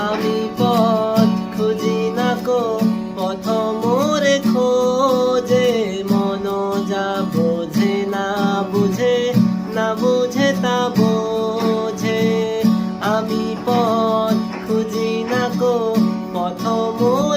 আমি পথ খুঁজি না কো, পথ মোরে খোঁজে। মন যা বোঝে না বুঝে, না বুঝে তা বোঝে। আমি পথ খুঁজি না কো, পথ মোরে